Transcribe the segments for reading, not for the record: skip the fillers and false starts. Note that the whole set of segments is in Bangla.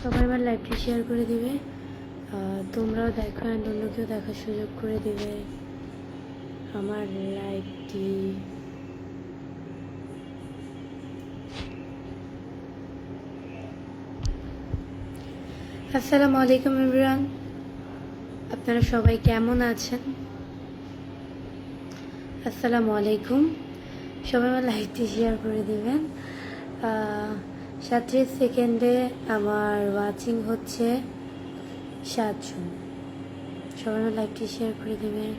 সবাই আমার লাইভটি শেয়ার করে দিবে, তোমরাও দেখো অ্যান্ড অন্যকেও দেখার সুযোগ করে দিবে আমার লাইভটি। আসসালামু আলাইকুম এভরিওয়ান, আপনারা সবাই কেমন আছেন? আসসালামু আলাইকুম, সবাই আমার লাইভটি শেয়ার করে দিবেন। 37 সেকেন্ডে আমার ওয়াচিং হচ্ছে 7 জন। সবাই আমার লাইভটি শেয়ার করে দিবেন।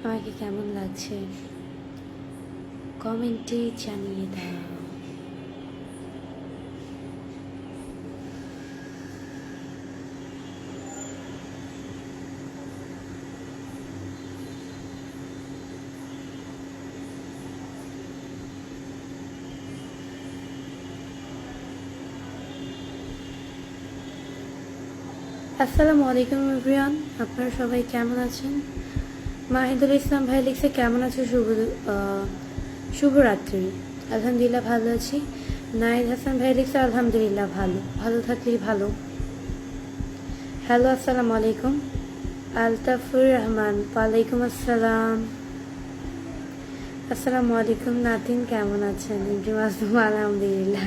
আমাকে কেমন লাগছে কমেন্টে জানিয়ে দাও। আসসালামু আলাইকুম এভরিওয়ান, আপনারা সবাই কেমন আছেন? মাহিদুল ইসলাম ভাই লিখছে কেমন আছো শুভরাত্রি। আলহামদুলিল্লাহ ভালো আছি। নাইদ হাসান ভাই লিখছে আলহামদুলিল্লাহ ভালো, ভালো থাকলেই ভালো। হ্যালো আসসালামু আলাইকুম। আলতাফুর রহমান ওয়ালাইকুম আসসালাম। আসসালামু আলাইকুম নাতিন, কেমন আছেন? আলহামদুলিল্লাহ।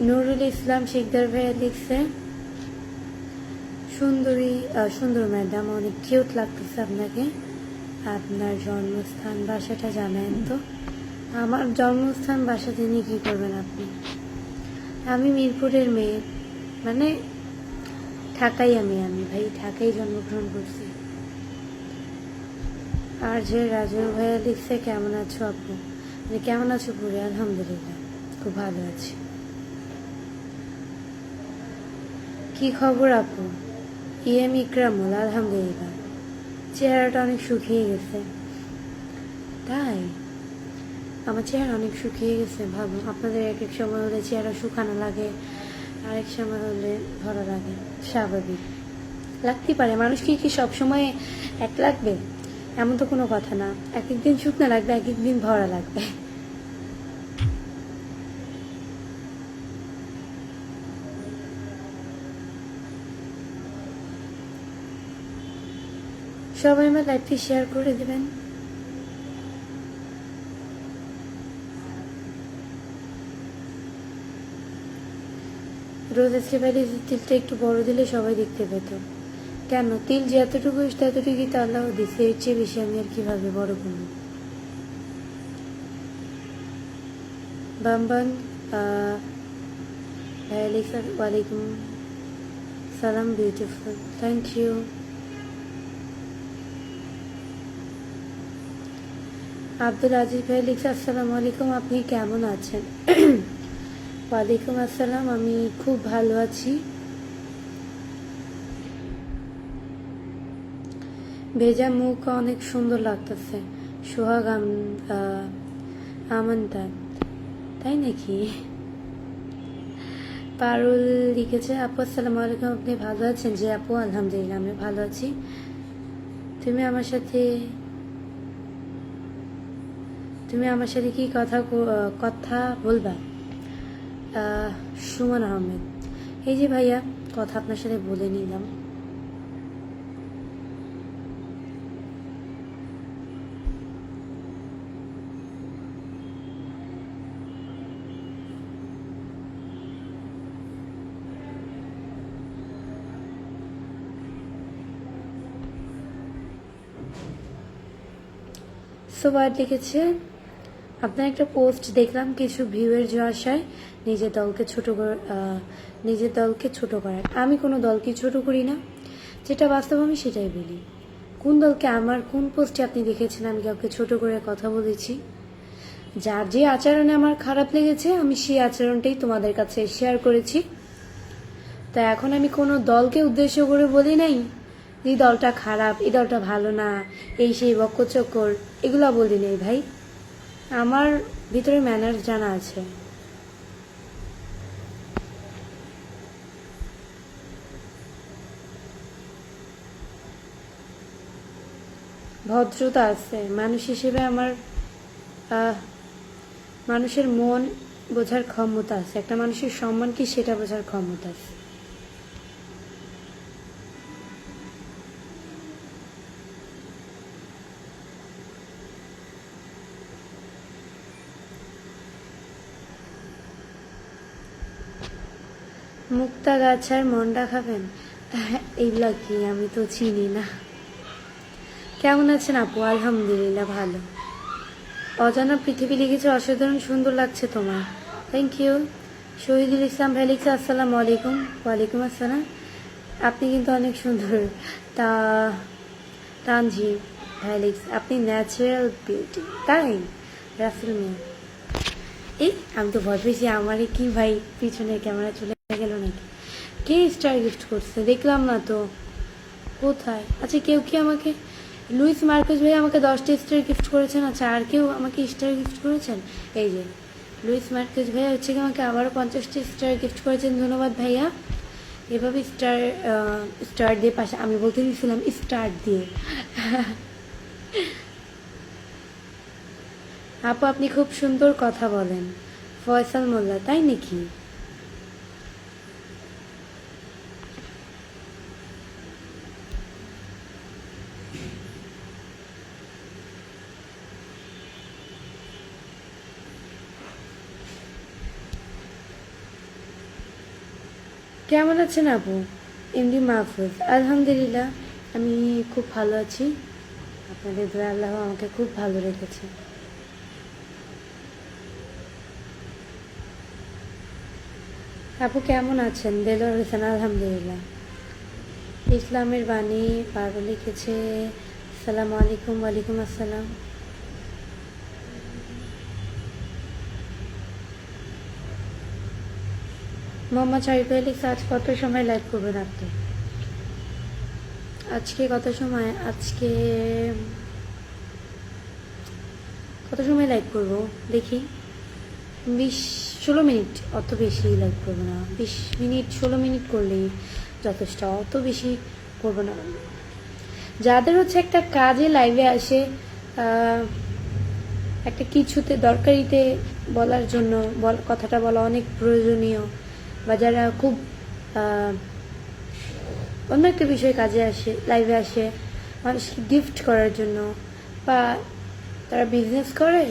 নুরুল ইসলাম শিকদার ভাইয়া লিখছে সুন্দর ম্যাডাম, অনেক কিউট লাগতেছে আপনাকে। আপনার জন্মস্থান বাসাটা জানেন তো? আমার জন্মস্থান বাসা তিনি কী করবেন আপনি? আমি মিরপুরের মেয়ে, মানে ঢাকাই। আমি ভাই ঢাকায় জন্মগ্রহণ করছি। আর যে রাজু ভাইয়া লিখছে কেমন আছো আপু, মানে কেমন আছো পুরে? আলহামদুলিল্লাহ খুব ভালো আছি। কি খবর আপু? ইএম ইকরামুল আলহামদুলিল্লাহ। চেহারাটা অনেক শুকিয়ে গেছে। তাই? আমার চেহারা অনেক শুকিয়ে গেছে। ভাবুন, আপনাদের এক এক সময় হলে চেহারা শুকানো লাগে, আরেক সময় হলে ভরা লাগে। স্বাভাবিক লাগতেই পারে। মানুষকে কি সবসময় এক লাগবে এমন তো কোনো কথা না। এক একদিন শুকনো লাগবে, এক একদিন ভরা লাগবে। সবাই আমার লাইভটি শেয়ার করে দেবেন। রোজ এসেবারি তিলটা একটু বড় দিলে সবাই দেখতে পেত। কেন? তিল যে এতটুকু ততটুকুই তো আল্লাহ দিচ্ছে, এর চেয়ে বেশি আমি আর কিভাবে বড় করব? বামবান ওয়ালাইকুম সালাম, beautiful, thank you. Abdul Aziz ভাই লিখছে আসসালামু আলাইকুম, আপনি কেমন আছেন? ওয়ালাইকুম আসসালাম, আমি খুব ভালো আছি। ভেজা মুখ অনেক সুন্দর লাগতেছে। সোহাগ আমন্তা, তাই নাকি? পারুল লিখেছে আপু আসসালামু আলাইকুম, আপনি ভালো আছেন? যে আপু আলহামদুলিল্লাহ আমি ভালো আছি। তুমি আমার সাথে কি কথা বলবা? সুমন আহমেদ, এই যে ভাইয়া কথা আপনার সাথে বলে নিলাম। সোবাদ লিখেছে আপনার একটা পোস্ট দেখলাম, কিছু ভিউয়ের আশায় নিজের দলকে ছোট করার। আমি কোনো দলকে ছোট করি না, যেটা বাস্তব আমি সেটাই বলি। কোন দলকে, আমার কোন পোস্টে আপনি দেখেছেন আমি কাউকে ছোট করে কথা বলেছি? যার যে আচরণে আমার খারাপ লেগেছে আমি সেই আচরণটাই তোমাদের কাছে শেয়ার করেছি। তা এখন আমি কোনো দলকে উদ্দেশ্য করে বলি নাই এই দলটা খারাপ, এই দলটা ভালো না, এই সেই বক্কচক্কর, এগুলো বলি নেই ভাই। আমার ভিতরে ম্যানার্স জানা আছে। ভদ্রতা আছে, মানুষ হিসেবে আমার আহ, মানুষের মন বোঝার ক্ষমতা আছে, একটা মানুষের সম্মান কি সেটা বোঝার ক্ষমতা আছে। মুক্তা গাছ আর মন্ডা খাবেন, এইগুলা কি, আমি তো চিনি না। কেমন আছেন আপু? আলহামদুলিল্লাহ ভালো। অজানা পৃথিবী লিখেছে, অসাধারণ সুন্দর লাগছে তোমার, থ্যাংক ইউ। শহীদুল ইসলাম ভাই লিখছে আসসালামু আলাইকুম। ওয়ালাইকুম আসসালাম। আপনি কিন্তু অনেক সুন্দর। তা তানজি ভাই লিখছে আপনি ন্যাচারাল বিউটি, তাই? রাসেল মিয়া, এই আমি তো ভয় পেয়েছি, আমারই কি ভাই পিছনে ক্যামেরা চলে গেল নাকি? কে স্টার গিফট করছে দেখলাম না তো, কোথায়? আচ্ছা কেউ কি আমাকে, লুইস মার্কেস ভাই আমাকে 10টা স্টার গিফট করেছেন। আচ্ছা আর কেউ আমাকে স্টার গিফট করেছেন? এই যে লুইস মার্কেস ভাইয়া হচ্ছে কি আমাকে আবারও 50টা স্টার গিফট করেছেন, ধন্যবাদ ভাইয়া। এভাবে স্টার স্টার দিয়ে পাশে, আমি বলতে দিয়েছিলাম স্টার দিয়ে। আপু আপনি খুব সুন্দর কথা বলেন, ফয়সাল মোল্লা, তাই নাকি? কেমন আছেন আপু? এমডি মাহফুজ, আলহামদুলিল্লাহ আমি খুব ভালো আছি, আপনাদের দোয়া আল্লাহ আমাকে খুব ভালো রেখেছে। আপু কেমন আছেন? দেলোয়ার হোসেন, আলহামদুলিল্লাহ। ইসলামের বাণী পারো লিখেছে আসসালামু আলাইকুম। ওয়ালাইকুম আসসালাম। মোহাম্মদ শরীফ লিখছে আজ কত সময় লাইভ করবেন আপনি? আজকে কত সময়, আজকে কত সময় লাইভ করব দেখি, 20-16 মিনিট, অত বেশি লাইভ করবো না, 20 মিনিট 16 মিনিট করলেই যথেষ্ট, অত বেশি করবো না। যাদের হচ্ছে একটা কাজে লাইভে আসে, একটা কিছুতে দরকারিতে বলার জন্য, কথাটা বলা অনেক প্রয়োজনীয়, বা যারা খুব অন্য একটা বিষয়ে কাজে আসে, লাইভে আসে মানুষকে গিফট করার জন্য, বা তারা বিজনেস করে,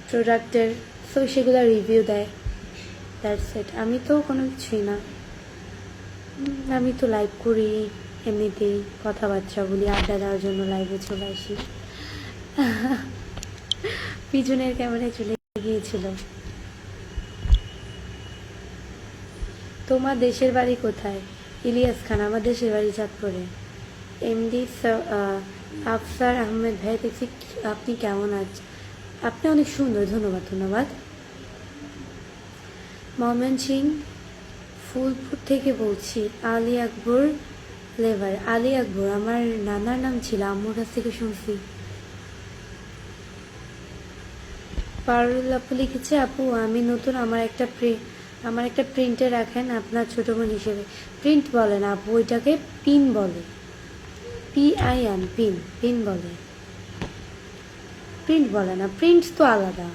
প্রোডাক্টের, সো সেগুলো রিভিউ দেয়, দ্যাটস ইট। আমি তো কোনো কিছুই না, আমি তো লাইভ করি এমনিতেই, কথাবার্তা বলি, আড্ডা দেওয়ার জন্য লাইভে চলে আসি। পিছনের ক্যামেরায় চলে গিয়েছিল। তোমার দেশের বাড়ি কোথায়? ইলিয়াস খান, আমার দেশের বাড়ি চাঁদপুরে। এমডি আফসার আহমেদ ভাই দেখছি আপনি কেমন আছেন? আপনি অনেক সুন্দর, ধন্যবাদ ধন্যবাদ। ময়মন সিং ফুলপুর থেকে বলছি, আলী আকবর লেভার। আলী আকবর আমার নানার নাম ছিল, আম্মুর কাছ থেকে শুনছি। পারুল আপু লিখেছে আপু আমি নতুন, আমার একটা প্রিন্টে রাখেন আপনার ছোট বোন হিসেবে। প্রিন্ট বলে না আপু, ওইটাকে পিন বলে, PIN, পিন, পিন বলে, প্রিন্ট বলে না। প্রিন্ট তো আলাদা,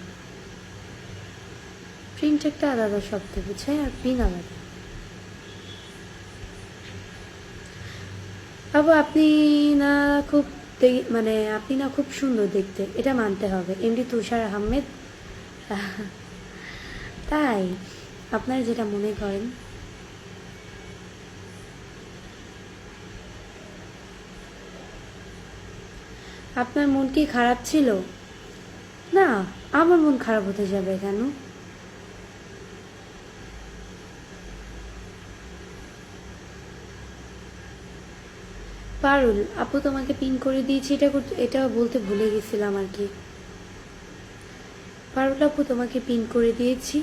প্রিন্ট একটা আলাদা শব্দ বুঝছে, আর পিন আলাদা। বাবু আপনি না খুব মানে আপনি না খুব সুন্দর দেখতে, এটা মানতে হবে। এমডি তুষার আহমেদ, তাই? আপনারা যেটা মনে করেন। আপনার মন কি খারাপ ছিল? না, আমার মন খারাপ হতে যাবে কেন? পারুল আপু তোমাকে পিন করে দিয়েছি, এটা বলতে ভুলে গেছিলাম আর কি। পারুল আপু তোমাকে পিন করে দিয়েছি।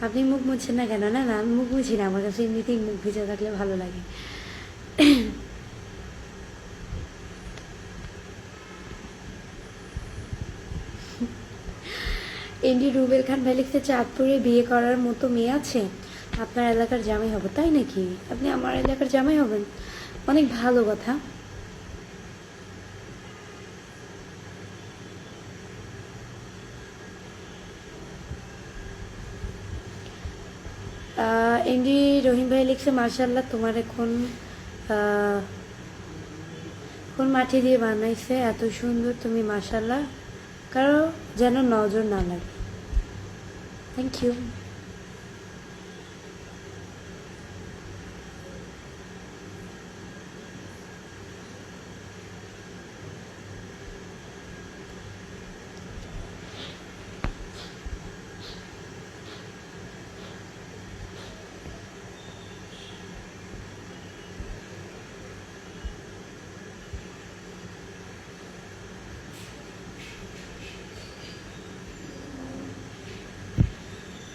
আপনি মুখ মুছছেন না কেন? না না আমি মুখ মুছি না, আমার কাছে এমনিতেই মুখ ভিজা থাকলে ভালো লাগে। এমডি রুবেল খান ভাই লিখতে চাঁদপুরে বিয়ে করার মতো মেয়ে আছে? আপনার এলাকার জামাই হব, তাই নাকি? আপনি আমার এলাকার জামাই হবেন, অনেক ভালো কথা। এমডি রহিম ভাই লিখছে, মার্শাল্লাহ তোমার এখন কোন মাটি দিয়ে বানাইছে এত সুন্দর তুমি, মার্শাল্লাহ, কারো যেন নজর না লাগে। Thank you.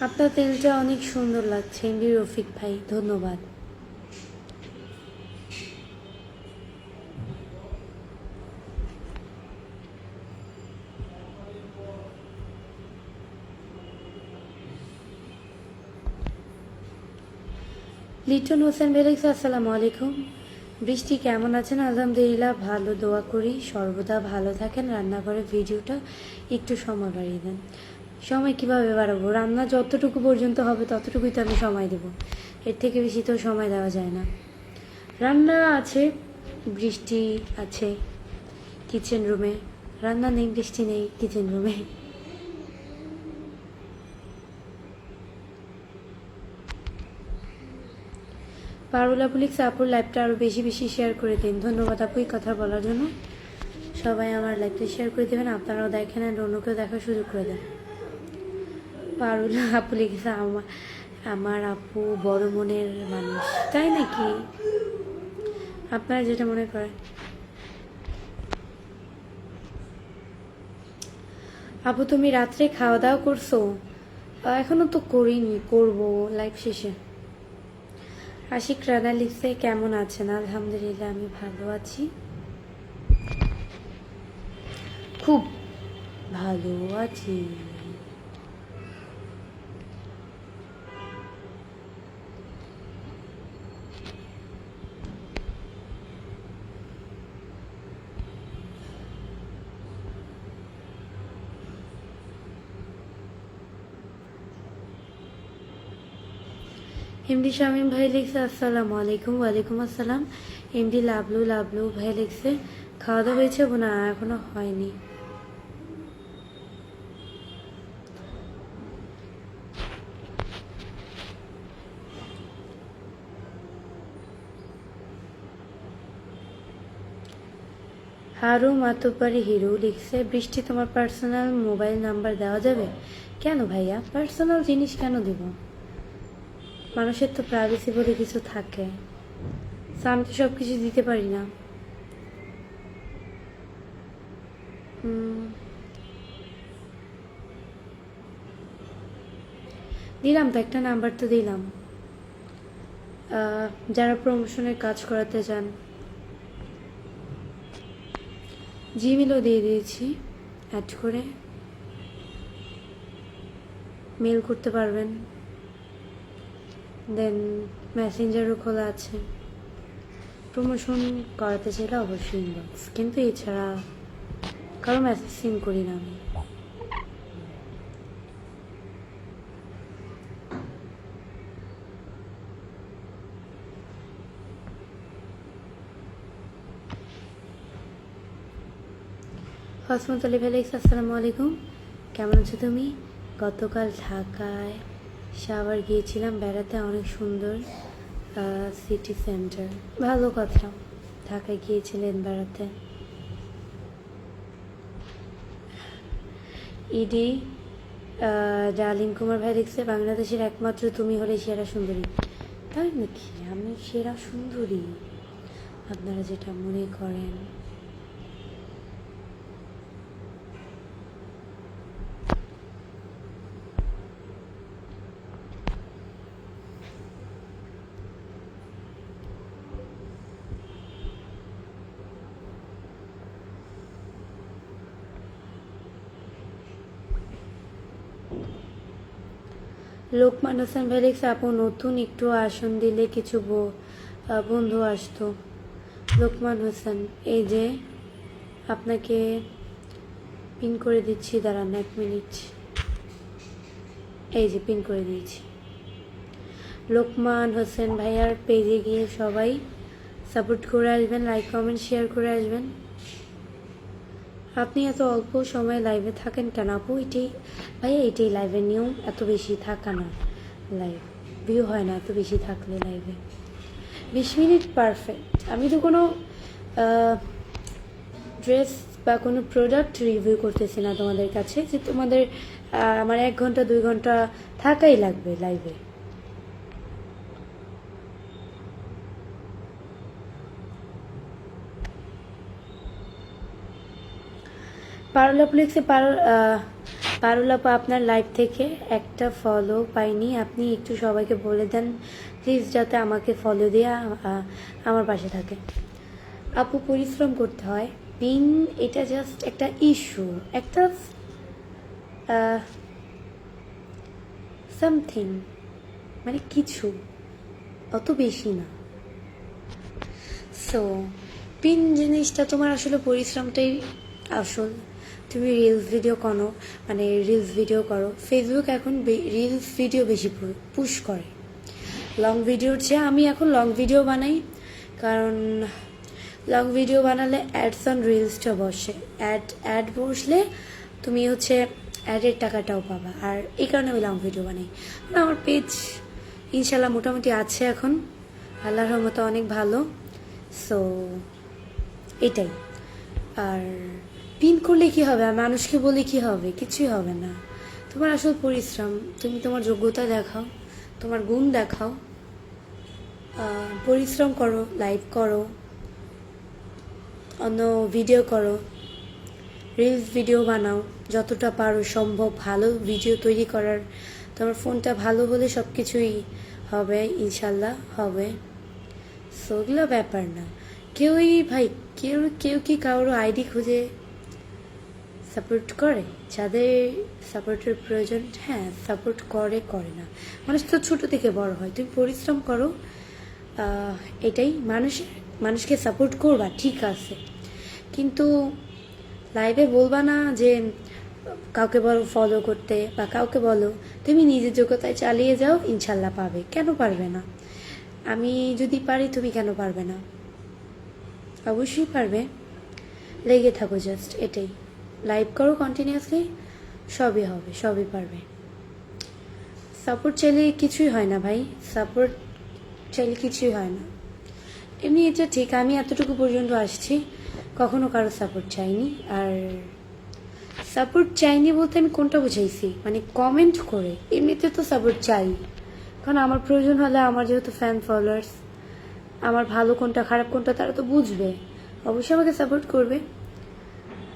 আপনার তেলটা অনেক সুন্দর লাগছে এমডি রফিক ভাই, ধন্যবাদ। লিটন হোসেন বেলেক্স, আসসালামু আলাইকুম। বৃষ্টি কেমন আছেন? আলহামদুলিল্লাহ ভালো, দোয়া করি সর্বদা ভালো থাকেন। রান্নাঘরে ভিডিওটা একটু সময় বাড়িয়ে দেন। সময় কিভাবে বাড়াবো? রান্না যতটুকু পর্যন্ত হবে ততটুকুই তো আমি সময় দেব, এর থেকে বেশি তো সময় দেওয়া যায় না। রান্না আছে, বৃষ্টি আছে কিচেন রুমে, রান্না নেই, বৃষ্টি নেই কিচেন রুমে। পারুল আপু লিখছে, আপুর লাইভটা আরও বেশি বেশি শেয়ার করে দিন। ধন্যবাদ আপু এই কথা বলার জন্য। সবাই আমার লাইভটা শেয়ার করে দেবেন, আপনারাও দেখেন আর অন্যকেও দেখার সুযোগ করে দেন। পারুল আপু লিখছে, আমার আপু বড় মনের মানুষ, তাই নাকি? আপনারা যেটা মনে করেন। আপু তুমি রাত্রে খাওয়া দাওয়া করছো? এখনো তো করিনি, করবো লাইভ শেষে। আশিক রানা লিখছে, কেমন আছেন? আলহামদুলিল্লাহ আমি ভালো আছি, খুব ভালো আছি। এমডি শামীম ভাই লিখছে, আসসালামু আলাইকুম। ওয়ালাইকুম আসসালাম। এমডি লাবলু লাবলু ভাই লিখছে, খাওয়া দাওয়া হয়েছে? না এখনো হয়নি। হারু মাতুব্বারি হিরো লিখছে, বৃষ্টি তোমার পার্সোনাল মোবাইল নাম্বার দেওয়া যাবে? কেন ভাইয়া, পার্সোনাল জিনিস কেন দেব? মানুষের তো প্রাইভেসি বলে কিছু থাকে, আমি তো সব কিছু দিতে পারি না। দিলাম তো, একটা নাম্বার তো দিলাম। যারা প্রমোশনের কাজ করাতে চান, জিমেলও দিয়ে দিয়েছি, অ্যাড করে মেল করতে পারবেন। দেন মেসেঞ্জারও খোলা আছে। প্রমোশন করাতে চাইলে অবশ্যই ইনবক্স, কিন্তু এছাড়া কারো মেসেজ সিন করি না আমি। হসমত আলী ভাই, আসসালামু আলাইকুম। কেমন আছো তুমি? গতকাল ঢাকায় সাভার গিয়েছিলাম বেড়াতে, অনেক সুন্দর সিটি সেন্টার। ভালো কথা, ঢাকায় গিয়েছিলেন বেড়াতে। ইডি ডালিম কুমার ভাই লিখছে, বাংলাদেশের একমাত্র তুমি হলে সেরা সুন্দরী। তাই নাকি? আমি সেরা সুন্দরী? আপনারা যেটা মনে করেন। লোকমান হোসেন ভাই লিখছে, আপু নতুন একটু আসন দিলে কিছু বন্ধু আসতো। লোকমান হোসেন, এই যে আপনাকে পিন করে দিচ্ছি, দাঁড়ান 1 মিনিট। এই যে পিন করে দিয়েছি। লোকমান হোসেন ভাইয়ার পেজে গিয়ে সবাই সাপোর্ট করে আসবেন, লাইক কমেন্ট শেয়ার করে আসবেন। আপনি এত অল্প সময় লাইভে থাকেন কেন আপু? এটাই ভাইয়া, এটাই লাইভের নিয়ম, এত বেশি থাকা না, লাইভ ভিউ হয় না এত বেশি থাকলে লাইভে। 20 মিনিট পারফেক্ট। আমি তো কোনো ড্রেস বা কোনো প্রোডাক্ট রিভিউ করতেছি না তোমাদের কাছে যে তোমাদের আমার 1 ঘন্টা 2 ঘন্টা থাকাই লাগবে লাইভে। পারুলাপু লিখছে, পারুলাপু আপনার লাইভ থেকে একটা ফলো পাইনি, আপনি একটু সবাইকে বলে দেন প্লিজ যাতে আমাকে ফলো দিয়ে আমার পাশে থাকে। আপু পরিশ্রম করতে হয়, পিন এটা জাস্ট একটা ইস্যু, একটা সামথিং, মানে কিছু, অত বেশি না। সো পিন জিনিসটা তোমার আসলে পরিশ্রমটাই আসল। তুমি রিলস ভিডিও করো, মানে রিলস ভিডিও করো, ফেসবুক এখন রিলস ভিডিও বেশি পুশ করে লং ভিডিওর চেয়ে। আমি এখন লং ভিডিও বানাই, কারণ লং ভিডিও বানালে অ্যাডস অন রিলসটা বসে, অ্যাড বসলে তুমি হচ্ছে অ্যাডের টাকাটাও পাবা, আর এই কারণে আমি লং ভিডিও বানাই। আমার পেজ ইনশাল্লাহ মোটামুটি আছে এখন, আল্লাহর রহমতে অনেক ভালো। সো এটাই। আর পিন করলে কি হবে, মানুষকে বলে কি হবে, কিছুই হবে না। তোমার আসল পরিশ্রম, তুমি তোমার যোগ্যতা দেখাও, তোমার গুণ দেখাও, পরিশ্রম করো, লাইভ করো, অন্য ভিডিও করো, রিলস ভিডিও বানাও, যতটা পারো সম্ভব ভালো ভিডিও তৈরি করার। তোমার ফোনটা ভালো হলে সব কিছুই হবে, ইনশাল্লাহ হবে। সো ওগুলো ব্যাপার না। কেউই ভাই, কেউ কি কারো আইডি খুঁজে সাপোর্ট করে? যাদের সাপোর্টের প্রয়োজন, হ্যাঁ সাপোর্ট করে না। মানুষ তো ছোট থেকে বড় হয়। তুমি পরিশ্রম করো, এটাই। মানুষকে সাপোর্ট করবা ঠিক আছে, কিন্তু লাইভে বলবা না যে কাউকে বলো ফলো করতে, বা কাউকে বলো তুমি নিজের যোগ্যতায় চালিয়ে যাও, ইনশাল্লাহ পাবে। কেন পারবে না? আমি যদি পারি, তুমি কেন পারবে না? অবশ্যই পারবে। লেগে থাকো, জাস্ট এটাই। লাইভ করো কন্টিনিউয়াসলি, সবই হবে, সবই পারবে। সাপোর্ট চাইলে কিছুই হয় না ভাই, সাপোর্ট চাইলে কিছুই হয় না। এমনি এটা ঠিক, আমি এতটুকু পর্যন্ত আসছি, কখনো কারো সাপোর্ট চাইনি। আর সাপোর্ট চাইনি বলতে আমি কোনটা বুঝাইছি, মানে কমেন্ট করে। এমনিতে তো সাপোর্ট চাই, কারণ আমার প্রয়োজন হলে আমার যেহেতু ফ্যান ফলোয়ার্স, আমার ভালো কোনটা খারাপ কোনটা তারা তো বুঝবে, অবশ্যই আমাকে সাপোর্ট করবে।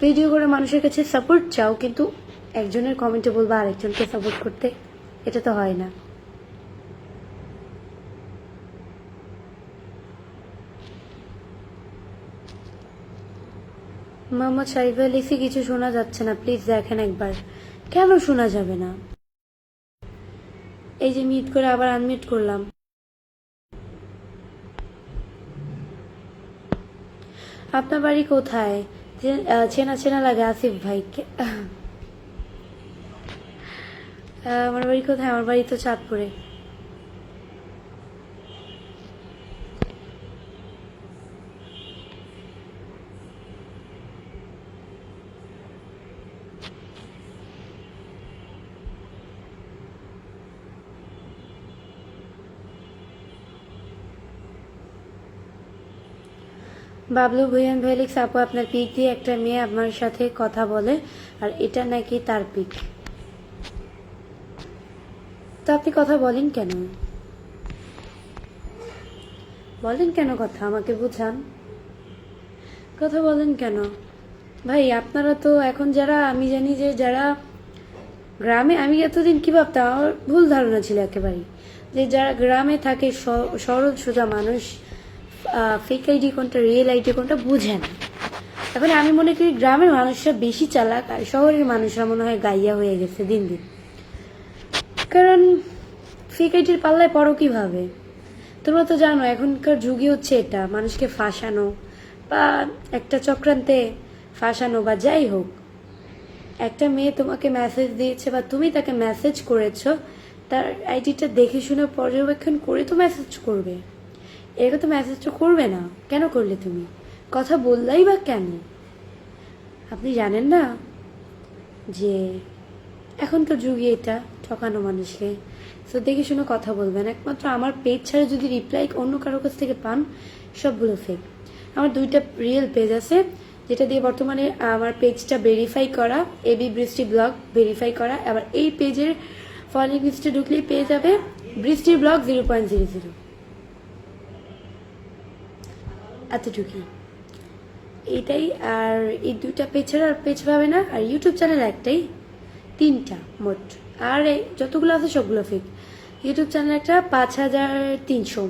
ভিডিও করে মানুষের কাছে সাপোর্ট চাও, কিন্তু একজনের কমেন্টে বলবো আরেকজনকে সাপোর্ট করতে, এটা তো হয় না। মোহাম্মদ শারিফ লিখছি, কিছু শোনা যাচ্ছে না, প্লিজ দেখেন একবার। কেন শোনা যাবে না? এই যে মিউট করে আবার আনমিউট করলাম। আপনার বাড়ি কোথায়? চেনা চেনা লাগে আসিফ ভাইকে। আমার বাড়ি কোথায়? আমার বাড়ি তো চাঁদপুরে। বাবলু ভুইয়ান ভাই লিখছে, আপু আপনার পিক দিয়ে একটা মেয়ে আপনার সাথে কথা বলে, আর এটা নাকি তার পিক। তো আপনি কথা বলেন কেন? বলেন কেন কথা, আমাকে বুঝান। কথা বলেন কেন ভাই? আপনারা তো এখন যারা, আমি জানি যে যারা গ্রামে, আমি এতদিন কি ভাবতাম, আমার ভুল ধারণা ছিল একেবারেই, যে যারা গ্রামে থাকে সরল সোজা মানুষ, ফেক আইডি কোনটা রিয়েল আইডি কোনটা বুঝে না। এখন আমি মনে করি গ্রামের মানুষরা বেশি চালাক, আর শহরের মানুষরা মনে হয় গাইয়া হয়ে গেছে দিন দিন। কারণ ফেক আইডির পাল্লায় পড়ো কিভাবে? তোমরা তো জানো এখনকার যুগে হচ্ছে এটা, মানুষকে ফাঁসানো বা একটা চক্রান্তে ফাঁসানো বা যাই হোক। একটা মেয়ে তোমাকে মেসেজ দিয়েছে বা তুমি তাকে মেসেজ করেছো, তার আইডিটা দেখে শুনে পর্যবেক্ষণ করে তো মেসেজ করবে। এরকম তো মেসেজটা করবে না। কেন করলে তুমি? কথা বললাই বা কেন? আপনি জানেন না যে এখনকার যুগে এটা ঠকানো মানুষকে। তো দেখে শুনে কথা বলবেন। একমাত্র আমার পেজ ছাড়া যদি রিপ্লাই অন্য কারোর কাছ থেকে পান, সবগুলো ফেক। আমার 2টা রিয়েল পেজ আছে, যেটা দিয়ে বর্তমানে আমার পেজটা ভেরিফাই করা, এবি বৃষ্টি ব্লগ ভেরিফাই করা। আবার এই পেজের ফলোইং লিস্টে ঢুকলেই পেয়ে যাবে বৃষ্টি ব্লগ 0.00। এতটুকুই, এইটাই। আর এই 2টা পেজ ছাড়া আর পেজ পাবে না। আর ইউটিউব চ্যানেল একটাই, 3টা মোট। আর যতগুলো আছে সবগুলো ফেক। ইউটিউব চ্যানেল একটা 5300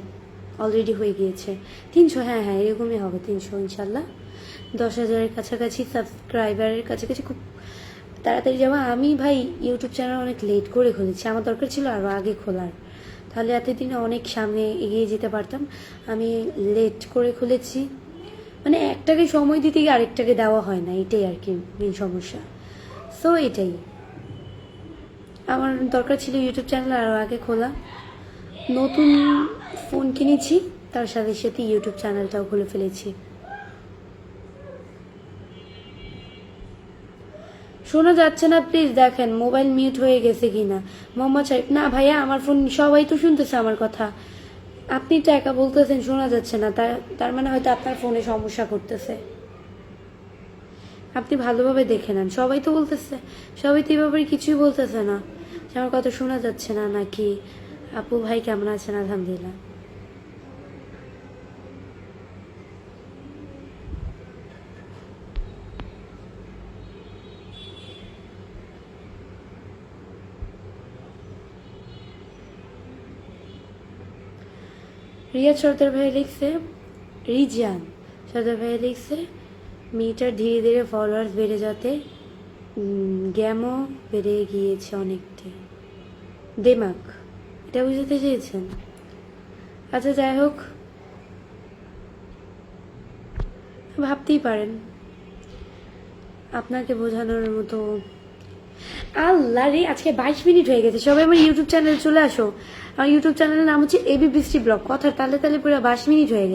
অলরেডি হয়ে গিয়েছে। 300, হ্যাঁ হ্যাঁ এরকমই হবে, 300 ইনশাল্লাহ। 10,000-এর কাছাকাছি সাবস্ক্রাইবারের কাছাকাছি খুব তাড়াতাড়ি যাবো। আমি ভাই ইউটিউব চ্যানেল অনেক লেট করে খুলেছি, আমার দরকার ছিল আরও আগে খোলার, তাহলে এতদিনে অনেক সামনে এগিয়ে যেতে পারতাম। আমি লেট করে খুলেছি, মানে একটাকে সময় দিতে গিয়ে আরেকটাকে দেওয়া হয় না, এটাই আর কি মেন সমস্যা। সো এটাই, আমার দরকার ছিল ইউটিউব চ্যানেল আরও আগে খোলা। নতুন ফোন কিনেছি, তার সাথে সাথে ইউটিউব চ্যানেলটাও খুলে ফেলেছি। শোনা যাচ্ছে না, প্লিজ দেখেন মোবাইল মিউট হয়ে গেছে কিনা। মোহাম্মদ সাহেব, না ভাইয়া আমার ফোন সবাই তো শুনতেছে আমার কথা, আপনি তো একা বলতেছেন শোনা যাচ্ছে না, তার মানে হয়তো আপনার ফোনে সমস্যা করতেছে। আপনি ভালোভাবে দেখে নেন, সবাই তো বলতেছে, সবাই তো এভাবে কিছুই বলতেছে না যে আমার কথা শোনা যাচ্ছে না নাকি। আপু ভাই কেমন আছেন? আলহামদুলিল্লাহ। রিয়াজ সর্দার ভাই লিখছে, রিজান সর্দার ভাই লিখছে, মেয়েটার ধীরে ধীরে ফলোয়ার্স বেড়ে যাতে জ্ঞামও বেড়ে গিয়েছে অনেকটাই। দেমাক, এটা বুঝতে চেয়েছেন? আচ্ছা যাই হোক, ভাবতেই পারেন আপনাকে বোঝানোর মতো। আল্লাহ রে, আজকে 22 মিনিট হয়ে গেছে। সবাই আমার ইউটিউব চ্যানেলে চলে আসো। আমার ইউটিউব চ্যানেলের নাম হচ্ছে এবি বৃষ্টি ব্লগ। কথার তালে তালে পুরো 22 মিনিট হয়ে গেছে।